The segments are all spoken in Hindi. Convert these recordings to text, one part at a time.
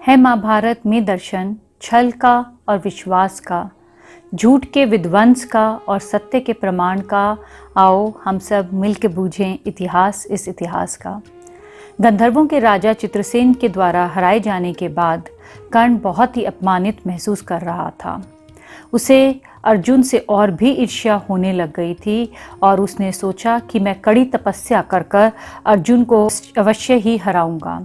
है महाभारत में दर्शन छल का और विश्वास का, झूठ के विध्वंस का और सत्य के प्रमाण का। आओ हम सब मिलकर बूझें इतिहास, इस इतिहास का। गंधर्वों के राजा चित्रसेन के द्वारा हराए जाने के बाद कर्ण बहुत ही अपमानित महसूस कर रहा था। उसे अर्जुन से और भी ईर्ष्या होने लग गई थी और उसने सोचा कि मैं कड़ी तपस्या कर कर अर्जुन को अवश्य ही हराऊंगा।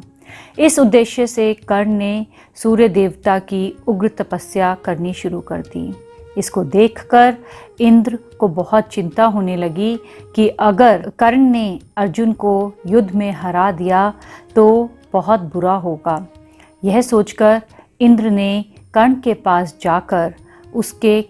इस उद्देश्य से कर्ण ने सूर्य देवता की उग्र तपस्या करनी शुरू कर दी। इसको देखकर इंद्र को बहुत चिंता होने लगी कि अगर कर्ण ने अर्जुन को युद्ध में हरा दिया तो बहुत बुरा होगा। यह सोचकर इंद्र ने कर्ण के पास जाकर उसके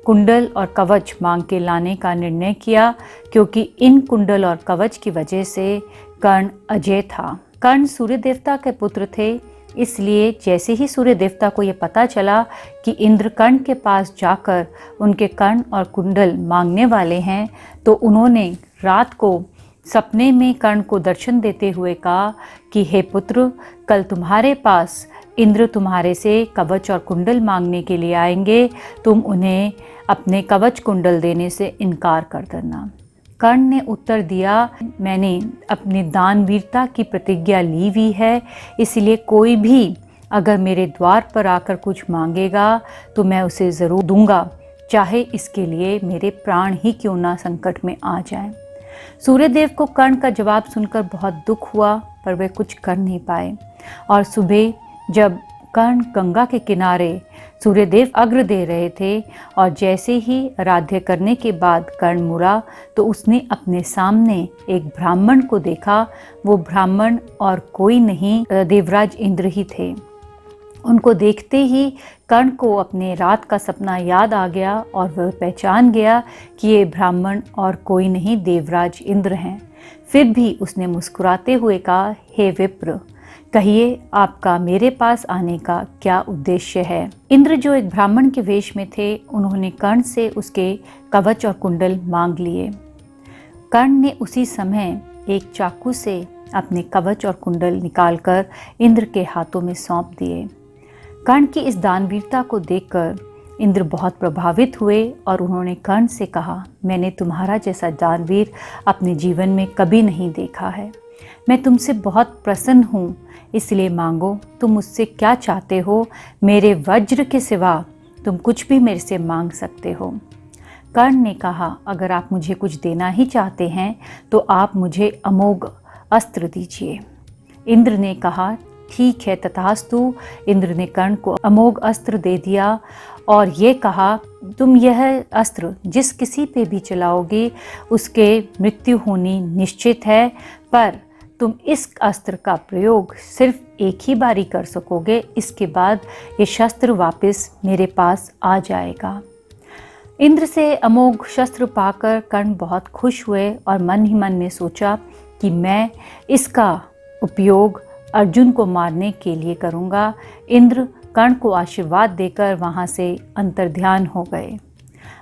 कुंडल और कवच मांग के लाने का निर्णय किया, क्योंकि इन कुंडल और कवच की वजह से कर्ण अजय था। कर्ण सूर्य देवता के पुत्र थे, इसलिए जैसे ही सूर्य देवता को यह पता चला कि इंद्र कर्ण के पास जाकर उनके कर्ण और कुंडल मांगने वाले हैं, तो उन्होंने रात को सपने में कर्ण को दर्शन देते हुए कहा कि हे पुत्र, कल तुम्हारे पास इंद्र तुम्हारे से कवच और कुंडल मांगने के लिए आएंगे, तुम उन्हें अपने कवच कुंडल देने से इनकार कर देना। कर्ण ने उत्तर दिया, मैंने अपनी दानवीरता की प्रतिज्ञा ली हुई है, इसलिए कोई भी अगर मेरे द्वार पर आकर कुछ मांगेगा तो मैं उसे ज़रूर दूंगा, चाहे इसके लिए मेरे प्राण ही क्यों ना संकट में आ जाएं। सूर्यदेव को कर्ण का जवाब सुनकर बहुत दुख हुआ, पर वे कुछ कर नहीं पाए। और सुबह जब कर्ण गंगा के किनारे सूर्यदेव अर्घ्य दे रहे थे और जैसे ही आराध्य करने के बाद कर्ण मुड़ा, तो उसने अपने सामने एक ब्राह्मण को देखा। वो ब्राह्मण और कोई नहीं, देवराज इंद्र ही थे। उनको देखते ही कर्ण को अपने रात का सपना याद आ गया और वह पहचान गया कि ये ब्राह्मण और कोई नहीं, देवराज इंद्र हैं। फिर भी उसने मुस्कुराते हुए कहा, हे विप्र, कहिए आपका मेरे पास आने का क्या उद्देश्य है। इंद्र जो एक ब्राह्मण के वेश में थे, उन्होंने कर्ण से उसके कवच और कुंडल मांग लिए। कर्ण ने उसी समय एक चाकू से अपने कवच और कुंडल निकालकर इंद्र के हाथों में सौंप दिए। कर्ण की इस दानवीरता को देखकर इंद्र बहुत प्रभावित हुए और उन्होंने कर्ण से कहा, मैंने तुम्हारा जैसा दानवीर अपने जीवन में कभी नहीं देखा है। मैं तुमसे बहुत प्रसन्न हूँ, इसलिए मांगो, तुम मुझसे क्या चाहते हो। मेरे वज्र के सिवा तुम कुछ भी मेरे से मांग सकते हो। कर्ण ने कहा, अगर आप मुझे कुछ देना ही चाहते हैं तो आप मुझे अमोघ अस्त्र दीजिए। इंद्र ने कहा, ठीक है, तथास्तु। इंद्र ने कर्ण को अमोघ अस्त्र दे दिया और ये कहा, तुम यह अस्त्र जिस किसी पे भी चलाओगे उसके मृत्यु होनी निश्चित है, पर तुम इस अस्त्र का प्रयोग सिर्फ एक ही बारी कर सकोगे, इसके बाद ये शस्त्र वापस मेरे पास आ जाएगा। इंद्र से अमोघ शस्त्र पाकर कर्ण बहुत खुश हुए और मन ही मन में सोचा कि मैं इसका उपयोग अर्जुन को मारने के लिए करूँगा। इंद्र कर्ण को आशीर्वाद देकर वहाँ से अंतर्ध्यान हो गए।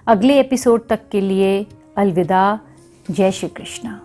अगले एपिसोड तक के लिए अलविदा। जय श्री कृष्ण।